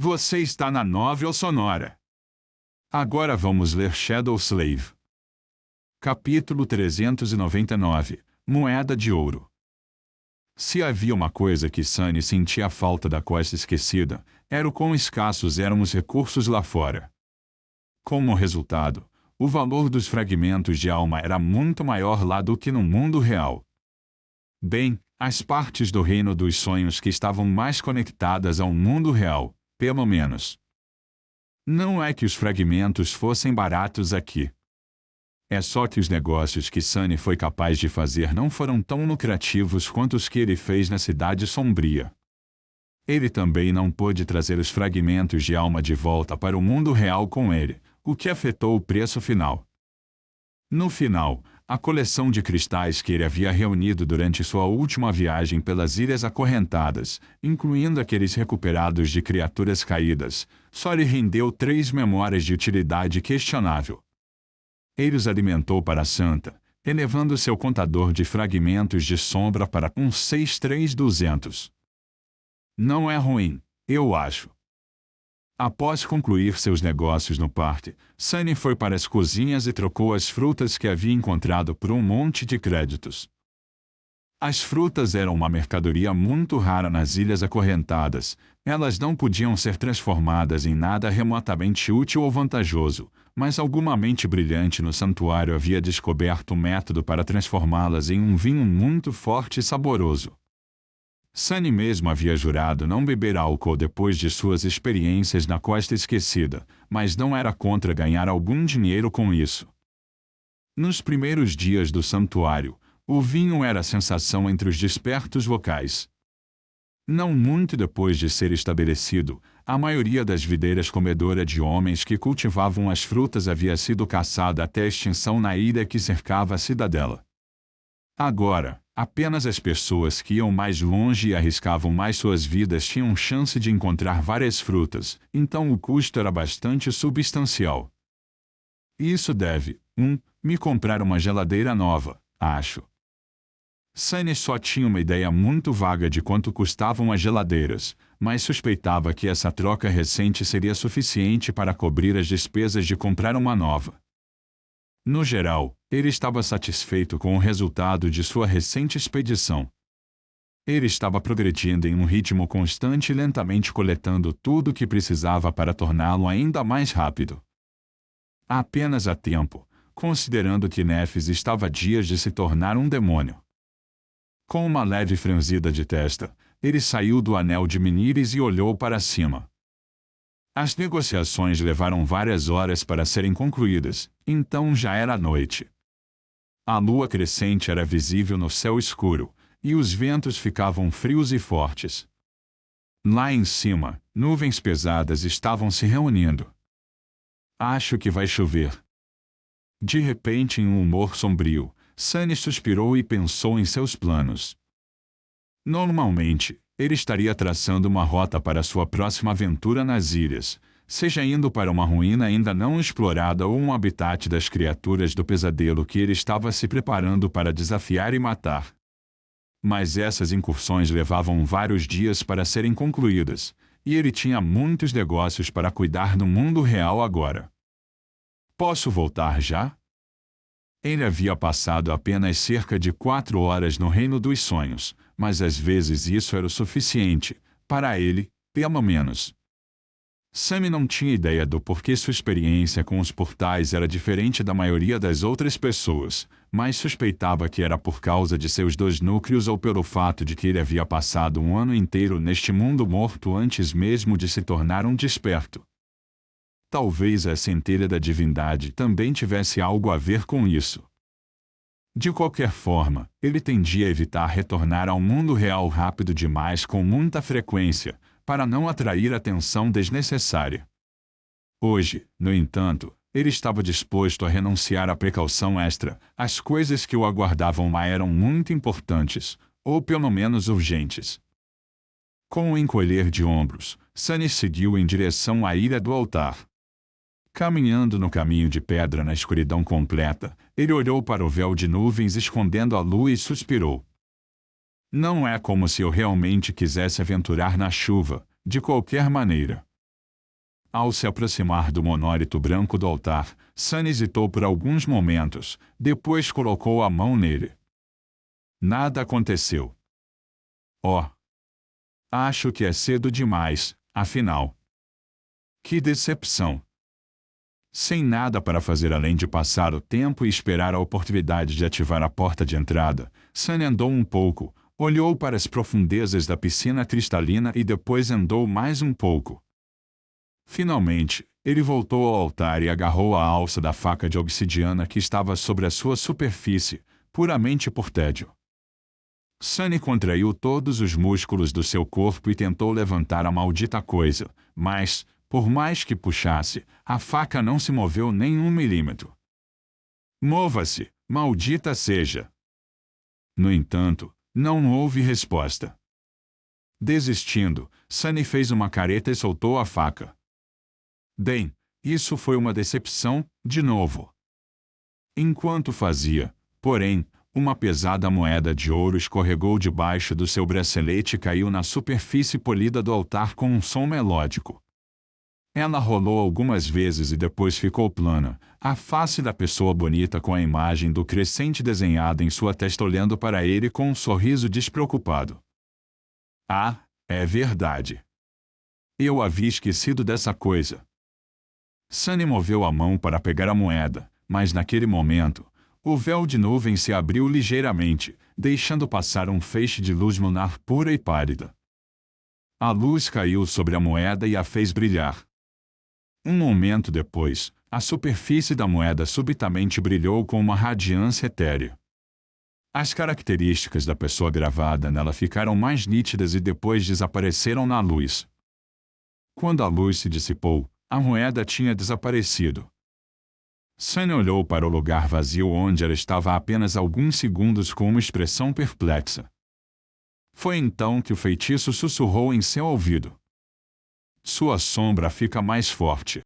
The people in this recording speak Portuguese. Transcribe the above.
Você está na Novel Sonora. Agora vamos ler Shadow Slave. Capítulo 399 – Moeda de Ouro. Se havia uma coisa que Sunny sentia falta da Costa Esquecida, era o quão escassos eram os recursos lá fora. Como resultado, o valor dos fragmentos de alma era muito maior lá do que no mundo real. Bem, as partes do reino dos sonhos que estavam mais conectadas ao mundo real, pelo menos. Não é que os fragmentos fossem baratos aqui. É só que os negócios que Sunny foi capaz de fazer não foram tão lucrativos quanto os que ele fez na Cidade Sombria. Ele também não pôde trazer os fragmentos de alma de volta para o mundo real com ele, o que afetou o preço final. No final, a coleção de cristais que ele havia reunido durante sua última viagem pelas Ilhas Acorrentadas, incluindo aqueles recuperados de criaturas caídas, só lhe rendeu 3 memórias de utilidade questionável. Ele os alimentou para a Santa, elevando seu contador de fragmentos de sombra para 163.200. Não é ruim, eu acho. Após concluir seus negócios no parque, Sunny foi para as cozinhas e trocou as frutas que havia encontrado por um monte de créditos. As frutas eram uma mercadoria muito rara nas Ilhas Acorrentadas. Elas não podiam ser transformadas em nada remotamente útil ou vantajoso, mas alguma mente brilhante no santuário havia descoberto um método para transformá-las em um vinho muito forte e saboroso. Sunny mesmo havia jurado não beber álcool depois de suas experiências na Costa Esquecida, mas não era contra ganhar algum dinheiro com isso. Nos primeiros dias do santuário, o vinho era a sensação entre os despertos locais. Não muito depois de ser estabelecido, a maioria das videiras comedoras de homens que cultivavam as frutas havia sido caçada até a extinção na ilha que cercava a cidadela. Agora, apenas as pessoas que iam mais longe e arriscavam mais suas vidas tinham chance de encontrar várias frutas, então o custo era bastante substancial. Isso deve, me comprar uma geladeira nova, acho. Sunny só tinha uma ideia muito vaga de quanto custavam as geladeiras, mas suspeitava que essa troca recente seria suficiente para cobrir as despesas de comprar uma nova. No geral, ele estava satisfeito com o resultado de sua recente expedição. Ele estava progredindo em um ritmo constante e lentamente coletando tudo o que precisava para torná-lo ainda mais rápido. Apenas a tempo, considerando que Nephis estava a dias de se tornar um demônio. Com uma leve franzida de testa, ele saiu do anel de Menires e olhou para cima. As negociações levaram várias horas para serem concluídas, então já era noite. A lua crescente era visível no céu escuro, e os ventos ficavam frios e fortes. Lá em cima, nuvens pesadas estavam se reunindo. Acho que vai chover. De repente, em um humor sombrio, Sunny suspirou e pensou em seus planos. Normalmente, ele estaria traçando uma rota para sua próxima aventura nas ilhas, seja indo para uma ruína ainda não explorada ou um habitat das criaturas do pesadelo que ele estava se preparando para desafiar e matar. Mas essas incursões levavam vários dias para serem concluídas, e ele tinha muitos negócios para cuidar no mundo real agora. Posso voltar já? Ele havia passado apenas cerca de 4 horas no Reino dos Sonhos, mas às vezes isso era o suficiente, para ele, pelo menos. Sunny não tinha ideia do porquê sua experiência com os portais era diferente da maioria das outras pessoas, mas suspeitava que era por causa de seus 2 núcleos ou pelo fato de que ele havia passado um ano inteiro neste mundo morto antes mesmo de se tornar um desperto. Talvez a centelha da divindade também tivesse algo a ver com isso. De qualquer forma, ele tendia a evitar retornar ao mundo real rápido demais com muita frequência, para não atrair atenção desnecessária. Hoje, no entanto, ele estava disposto a renunciar à precaução extra. As coisas que o aguardavam lá eram muito importantes, ou pelo menos urgentes. Com o encolher de ombros, Sunny seguiu em direção à Ilha do Altar. Caminhando no caminho de pedra na escuridão completa, ele olhou para o véu de nuvens escondendo a lua e suspirou. Não é como se eu realmente quisesse aventurar na chuva, de qualquer maneira. Ao se aproximar do monólito branco do altar, Sunny hesitou por alguns momentos, depois colocou a mão nele. Nada aconteceu. Oh! Acho que é cedo demais, afinal. Que decepção! Sem nada para fazer além de passar o tempo e esperar a oportunidade de ativar a porta de entrada, Sunny andou um pouco, olhou para as profundezas da piscina cristalina e depois andou mais um pouco. Finalmente, ele voltou ao altar e agarrou a alça da faca de obsidiana que estava sobre a sua superfície, puramente por tédio. Sunny contraiu todos os músculos do seu corpo e tentou levantar a maldita coisa, mas, por mais que puxasse, a faca não se moveu nem 1 milímetro. Mova-se, maldita seja! No entanto, não houve resposta. Desistindo, Sunny fez uma careta e soltou a faca. Bem, isso foi uma decepção, de novo. Enquanto fazia, porém, uma pesada moeda de ouro escorregou debaixo do seu bracelete e caiu na superfície polida do altar com um som melódico. Ela rolou algumas vezes e depois ficou plana, a face da pessoa bonita com a imagem do crescente desenhada em sua testa olhando para ele com um sorriso despreocupado. Ah, é verdade. Eu havia esquecido dessa coisa. Sunny moveu a mão para pegar a moeda, mas naquele momento, o véu de nuvem se abriu ligeiramente, deixando passar um feixe de luz lunar pura e pálida. A luz caiu sobre a moeda e a fez brilhar. Um momento depois, a superfície da moeda subitamente brilhou com uma radiância etérea. As características da pessoa gravada nela ficaram mais nítidas e depois desapareceram na luz. Quando a luz se dissipou, a moeda tinha desaparecido. Sunny olhou para o lugar vazio onde ela estava há apenas alguns segundos com uma expressão perplexa. Foi então que o feitiço sussurrou em seu ouvido. Sua sombra fica mais forte.